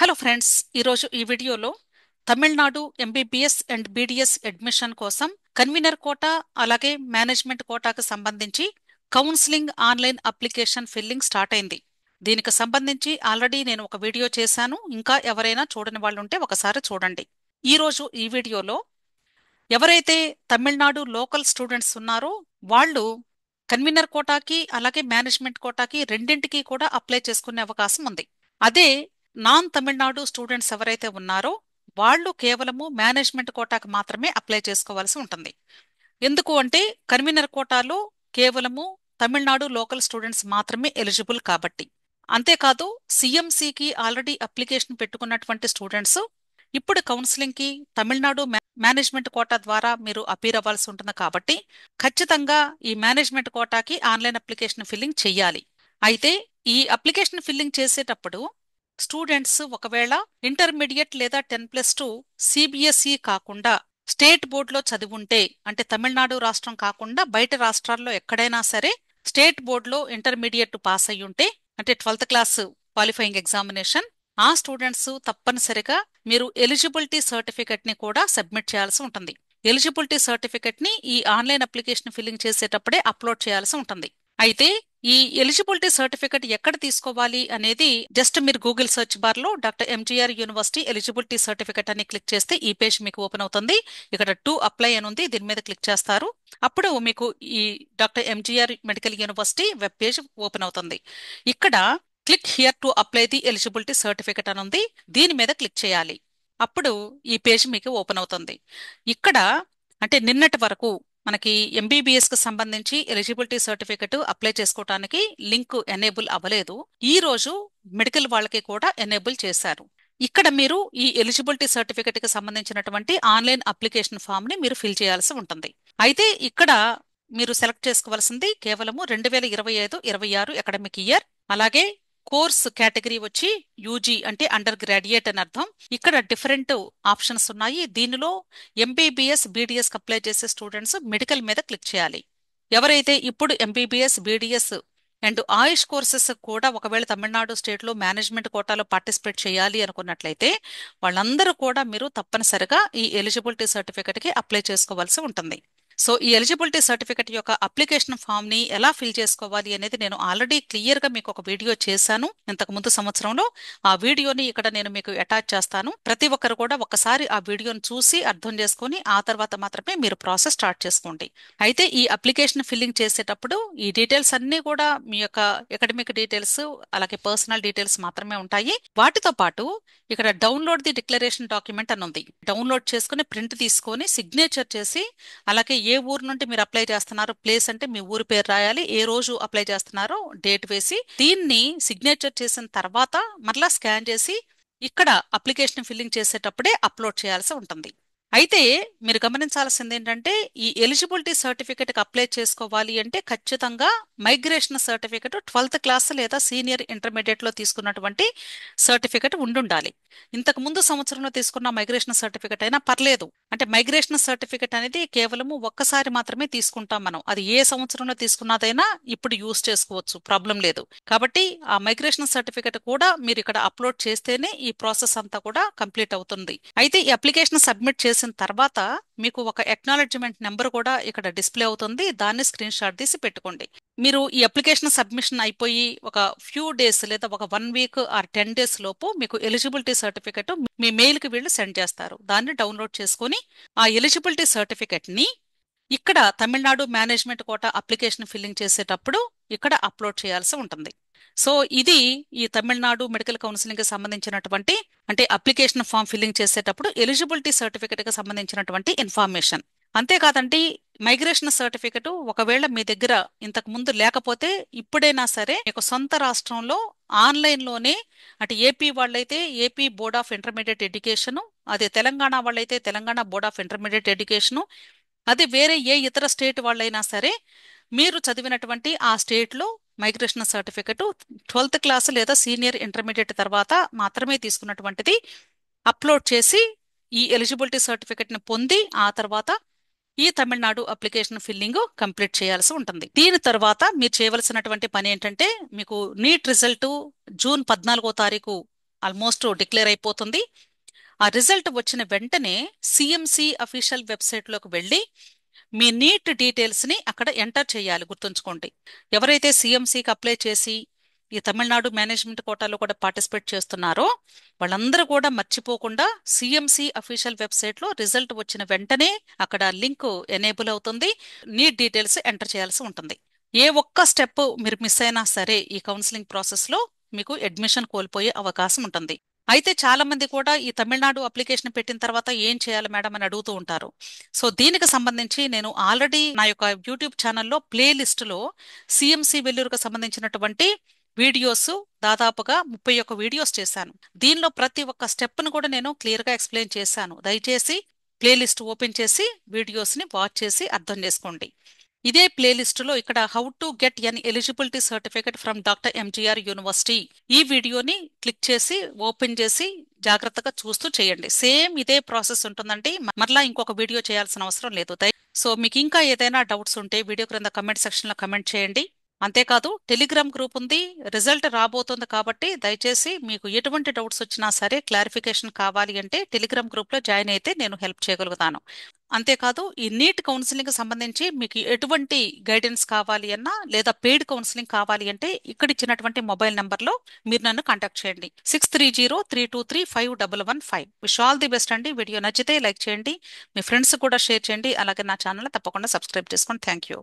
Hello friends, ఈరోజు ఈ వీడియోలో Tamil Nadu MBBS and BDS admission కోసం కన్వీనర్ కోటా అలాగే మేనేజ్మెంట్ కోటాకు సంబంధించి counselling online application filling start అయింది. దీనికి సంబంధించి ఆల్రెడీ నేను ఒక వీడియో చేశాను. ఇంకా ఎవరైనా చూడని వాళ్ళు ఉంటే ఒకసారి చూడండి. ఈరోజు ఈ వీడియోలో ఎవరైతే తమిళనాడు లోకల్ స్టూడెంట్స్ ఉన్నారో వాళ్ళు కన్వీనర్ కోటాకి అలాగే మేనేజ్మెంట్ కోటాకి రెండింటికి కూడా అప్లై చేసుకునే అవకాశం ఉంది. అదే నాన్ తమిళనాడు స్టూడెంట్స్ ఎవరైతే ఉన్నారో వాళ్ళు కేవలము మేనేజ్మెంట్ కోటాకు మాత్రమే అప్లై చేసుకోవాల్సి ఉంటుంది. ఎందుకు అంటే కన్వీనర్ కోటాలో కేవలము తమిళనాడు లోకల్ స్టూడెంట్స్ మాత్రమే ఎలిజిబుల్ కాబట్టి. అంతేకాదు, సిఎంసికి ఆల్రెడీ అప్లికేషన్ పెట్టుకున్నటువంటి స్టూడెంట్స్ ఇప్పుడు కౌన్సిలింగ్ కి తమిళనాడు మేనేజ్మెంట్ కోటా ద్వారా మీరు అపీర్ అవ్వాల్సి ఉంటుంది కాబట్టి ఖచ్చితంగా ఈ మేనేజ్మెంట్ కోటాకి ఆన్లైన్ అప్లికేషన్ ఫిల్లింగ్ చెయ్యాలి. అయితే ఈ అప్లికేషన్ ఫిల్లింగ్ చేసేటప్పుడు స్టూడెంట్స్ ఒకవేళ ఇంటర్మీడియట్ లేదా 10+2 సిబిఎస్ఈ కాకుండా స్టేట్ బోర్డులో చదివుంటే, అంటే తమిళనాడు రాష్ట్రం కాకుండా బయట రాష్ట్రాల్లో ఎక్కడైనా సరే స్టేట్ బోర్డులో ఇంటర్మీడియట్ పాస్ అయ్యి ఉంటే, అంటే 12th క్లాస్ క్వాలిఫైయింగ్ ఎగ్జామినేషన్, ఆ స్టూడెంట్స్ తప్పనిసరిగా మీరు ఎలిజిబిలిటీ సర్టిఫికెట్ ని కూడా సబ్మిట్ చేయాల్సి ఉంటుంది. ఎలిజిబిలిటీ సర్టిఫికెట్ ని ఈ ఆన్లైన్ అప్లికేషన్ ఫిల్లింగ్ చేసేటప్పుడే అప్లోడ్ చేయాల్సి ఉంటుంది. అయితే ఈ ఎలిజిబిలిటీ సర్టిఫికెట్ ఎక్కడ తీసుకోవాలి అనేది జస్ట్ మీరు గూగుల్ సెర్చ్ బార్ లో doctor MGR university eligibility certificate అని క్లిక్ చేస్తే ఈ పేజ్ మీకు ఓపెన్ అవుతుంది. ఇక్కడ టు అప్లై అని ఉంది, దీని మీద క్లిక్ చేస్తారు. అప్పుడు మీకు ఈ doctor MGR medical university web page open అవుతుంది. ఇక్కడ click here to apply the eligibility certificate అని ఉంది, దీని మీద క్లిక్ చేయాలి. అప్పుడు ఈ పేజ్ మీకు ఓపెన్ అవుతుంది. ఇక్కడ అంటే నిన్నటి వరకు మనకి ఎంబీబీఎస్ కు సంబంధించి ఎలిజిబిలిటీ సర్టిఫికెట్ అప్లై చేసుకోవడానికి లింక్ ఎనేబుల్ అవ్వలేదు. ఈ రోజు మెడికల్ వాళ్ళకి కూడా ఎనేబుల్ చేశారు. ఇక్కడ మీరు ఈ ఎలిజిబిలిటీ సర్టిఫికెట్ కి సంబంధించినటువంటి ఆన్లైన్ అప్లికేషన్ ఫామ్ ని మీరు ఫిల్ చేయాల్సి ఉంటుంది. అయితే ఇక్కడ మీరు సెలెక్ట్ చేసుకోవాల్సింది కేవలము 2025-26 అకాడమిక్ ఇయర్, అలాగే కోర్స్ కేటగిరీ వచ్చి యూజీ అంటే అండర్ గ్రాడ్యుయేట్ అని అర్థం. ఇక్కడ డిఫరెంట్ ఆప్షన్స్ ఉన్నాయి. దీనిలో ఎంబీబీఎస్ బీడీఎస్ అప్లై చేసే స్టూడెంట్స్ మెడికల్ మీద క్లిక్ చేయాలి. ఎవరైతే ఇప్పుడు MBBS BDS and Ayush courses కూడా ఒకవేళ తమిళనాడు స్టేట్ లో మేనేజ్మెంట్ కోటాలో పార్టిసిపేట్ చేయాలి అనుకున్నట్లయితే వాళ్ళందరూ కూడా మీరు తప్పనిసరిగా ఈ ఎలిజిబిలిటీ సర్టిఫికెట్ కి అప్లై చేసుకోవాల్సి ఉంటుంది. సో ఈ ఎలిజిబిలిటీ సర్టిఫికెట్ యొక్క అప్లికేషన్ ఫామ్ ని ఎలా ఫిల్ చేసుకోవాలి అనేది నేను ఆల్రెడీ క్లియర్ గా మీకు ఒక వీడియో చేశాను ఇంతకు ముందు సంవత్సరంలో. ఆ వీడియోని ఇక్కడ నేను మీకు అటాచ్ చేస్తాను. ప్రతి ఒక్కరు కూడా ఒకసారి ఆ వీడియోని చూసి అర్థం చేసుకుని ఆ తర్వాత మాత్రమే మీరు ప్రాసెస్ స్టార్ట్ చేసుకోండి. అయితే ఈ అప్లికేషన్ ఫిల్లింగ్ చేసేటప్పుడు ఈ డీటెయిల్స్ అన్ని కూడా మీ యొక్క అకాడమిక్ డీటెయిల్స్ అలాగే పర్సనల్ డీటెయిల్స్ మాత్రమే ఉంటాయి. వాటితో పాటు ఇక్కడ డౌన్లోడ్ ది డిక్లరేషన్ డాక్యుమెంట్ అని ఉంది. డౌన్లోడ్ చేసుకుని ప్రింట్ తీసుకొని సిగ్నేచర్ చేసి, అలాగే ఏ ఊరు నుండి మీరు అప్లై చేస్తున్నారో ప్లేస్ అంటే మీ ఊరి పేరు రాయాలి, ఏ రోజు అప్లై చేస్తున్నారో డేట్ వేసి దీన్ని సిగ్నేచర్ చేసిన తర్వాత మరలా స్కాన్ చేసి ఇక్కడ అప్లికేషన్ ఫిల్లింగ్ చేసేటప్పుడే అప్లోడ్ చేయాల్సి ఉంటుంది. అయితే మీరు గమనించాల్సింది ఏంటంటే ఈ ఎలిజిబిలిటీ సర్టిఫికెట్ కి అప్లై చేసుకోవాలి అంటే ఖచ్చితంగా మైగ్రేషన్ సర్టిఫికెట్ 12th క్లాస్ లేదా సీనియర్ ఇంటర్మీడియట్ లో తీసుకున్నటువంటి సర్టిఫికెట్ ఉండుండాలి. ఇంతకు ముందు సంవత్సరంలో తీసుకున్న మైగ్రేషన్ సర్టిఫికెట్ అయినా పర్లేదు. అంటే మైగ్రేషన్ సర్టిఫికెట్ అనేది కేవలము ఒక్కసారి మాత్రమే తీసుకుంటాం మనం. అది ఏ సంవత్సరంలో తీసుకున్నదైనా ఇప్పుడు యూజ్ చేసుకోవచ్చు, ప్రాబ్లం లేదు. కాబట్టి ఆ మైగ్రేషన్ సర్టిఫికెట్ కూడా మీరు ఇక్కడ అప్లోడ్ చేస్తేనే ఈ ప్రాసెస్ అంతా కూడా కంప్లీట్ అవుతుంది. అయితే ఈ అప్లికేషన్ సబ్మిట్ చేసిన తర్వాత మీకు ఒక ఎక్నాలెడ్జ్మెంట్ నెంబర్ కూడా ఇక్కడ డిస్ప్లే అవుతుంది. దాన్ని స్క్రీన్ షాట్ తీసి పెట్టుకోండి. మీరు ఈ అప్లికేషన్ సబ్మిషన్ అయిపోయి ఒక ఫ్యూ డేస్ లేదా ఒక 1 వీక్ ఆర్ 10 డేస్ లోపు మీకు ఎలిజిబిలిటీ సర్టిఫికెట్ మీ మెయిల్ కి వీళ్ళు సెండ్ చేస్తారు. దాన్ని డౌన్లోడ్ చేసుకొని ఆ ఎలిజిబిలిటీ సర్టిఫికెట్ ని ఇక్కడ Tamil Nadu management quota application filling చేసేటప్పుడు ఇక్కడ అప్లోడ్ చేయాల్సి ఉంటుంది. సో ఇది ఈ తమిళనాడు మెడికల్ కౌన్సిలింగ్ కి సంబంధించినటువంటి అంటే అప్లికేషన్ ఫామ్ ఫిల్లింగ్ చేసేటప్పుడు ఎలిజిబిలిటీ సర్టిఫికెట్ కి సంబంధించినటువంటి ఇన్ఫర్మేషన్. అంతేకాదండి, మైగ్రేషన్ సర్టిఫికెట్ ఒకవేళ మీ దగ్గర ఇంతకు ముందు లేకపోతే ఇప్పుడైనా సరే మీకు సొంత రాష్ట్రంలో ఆన్లైన్ లోనే, అంటే ఏపీ వాళ్ళైతే AP board of intermediate education, అదే తెలంగాణ వాళ్ళైతే Telangana board of intermediate education, అదే వేరే ఏ ఇతర స్టేట్ వాళ్ళైనా సరే మీరు చదివినటువంటి ఆ స్టేట్ లో మైగ్రేషన్ సర్టిఫికెట్ 12th క్లాస్ లేదా సీనియర్ ఇంటర్మీడియట్ తర్వాత మాత్రమే తీసుకున్నటువంటిది అప్లోడ్ చేసి ఈ ఎలిజిబిలిటీ సర్టిఫికెట్ ని పొంది ఆ తర్వాత ఈ తమిళనాడు అప్లికేషన్ ఫిల్లింగ్ కంప్లీట్ చేయాల్సి ఉంటుంది. దీని తర్వాత మీరు చేయవలసినటువంటి పని ఏంటంటే మీకు నీట్ రిజల్ట్ జూన్ 14వ తారీఖు ఆల్మోస్ట్ డిక్లేర్ అయిపోతుంది. ఆ రిజల్ట్ వచ్చిన వెంటనే సిఎంసి అఫీషియల్ వెబ్సైట్లోకి వెళ్ళి మీ నీట్ డీటెయిల్స్ని అక్కడ ఎంటర్ చేయాలి. గుర్తుంచుకోండి, ఎవరైతే సిఎంసికి అప్లై చేసి ఈ తమిళనాడు మేనేజ్మెంట్ కోటాలో కూడా పార్టిసిపేట్ చేస్తున్నారో వాళ్ళందరూ కూడా మర్చిపోకుండా సిఎంసి అఫీషియల్ వెబ్సైట్లో రిజల్ట్ వచ్చిన వెంటనే అక్కడ లింక్ ఎనేబుల్ అవుతుంది. నీట్ డీటెయిల్స్ ఎంటర్ చేయాల్సి ఉంటుంది. ఏ ఒక్క స్టెప్ మీరు మిస్ అయినా సరే ఈ కౌన్సిలింగ్ ప్రాసెస్లో మీకు అడ్మిషన్ కోల్పోయే అవకాశం ఉంటుంది. అయితే చాలా మంది కూడా ఈ తమిళనాడు అప్లికేషన్ పెట్టిన తర్వాత ఏం చేయాలి మేడం అని అడుగుతూ ఉంటారు. సో దీనికి సంబంధించి నేను ఆల్రెడీ నా యొక్క యూట్యూబ్ ఛానల్లో ప్లే లిస్టులో సిఎంసి వెల్లూరుకు సంబంధించినటువంటి వీడియోస్ దాదాపుగా 31 వీడియోస్ చేశాను. దీనిలో ప్రతి ఒక్క స్టెప్ను కూడా నేను క్లియర్గా ఎక్స్ప్లెయిన్ చేశాను. దయచేసి ప్లేలిస్ట్ ఓపెన్ చేసి వీడియోస్ని వాచ్ చేసి అర్థం చేసుకోండి. ఇదే ప్లేలిస్టులో ఇక్కడ how to get an eligibility certificate from doctor MGR university ఈ వీడియోని క్లిక్ చేసి ఓపెన్ చేసి జాగ్రత్తగా చూస్తూ చేయండి. సేమ్ ఇదే ప్రాసెస్ ఉంటుందండి. మరలా ఇంకొక వీడియో చేయాల్సిన అవసరం లేదు. సో మీకు ఇంకా ఏదైనా డౌట్స్ ఉంటే వీడియో క్రింద కమెంట్ సెక్షన్లో కమెంట్ చేయండి. అంతేకాదు టెలిగ్రామ్ గ్రూప్ ఉంది, రిజల్ట్ రాబోతుంది కాబట్టి దయచేసి మీకు ఎటువంటి డౌట్స్ వచ్చినా సరే క్లారిఫికేషన్ కావాలి అంటే టెలిగ్రామ్ గ్రూప్లో జాయిన్ అయితే నేను హెల్ప్ చేయగలుగుతాను. అంతేకాదు ఈ నీట్ కౌన్సిలింగ్ సంబంధించి మీకు ఎటువంటి గైడెన్స్ కావాలి అన్నా లేదా పెయిడ్ కౌన్సిలింగ్ కావాలి అంటే ఇక్కడ ఇచ్చినటువంటి మొబైల్ నెంబర్లో మీరు నన్ను కాంటాక్ట్ చేయండి. 6303235115. విష్ ఆల్ ది బెస్ట్ అండి. వీడియో నచ్చితే లైక్ చేయండి, మీ ఫ్రెండ్స్ కూడా షేర్ చేయండి, అలాగే నా ఛానల్ తప్పకుండా సబ్స్క్రైబ్ చేసుకోండి. Thank you.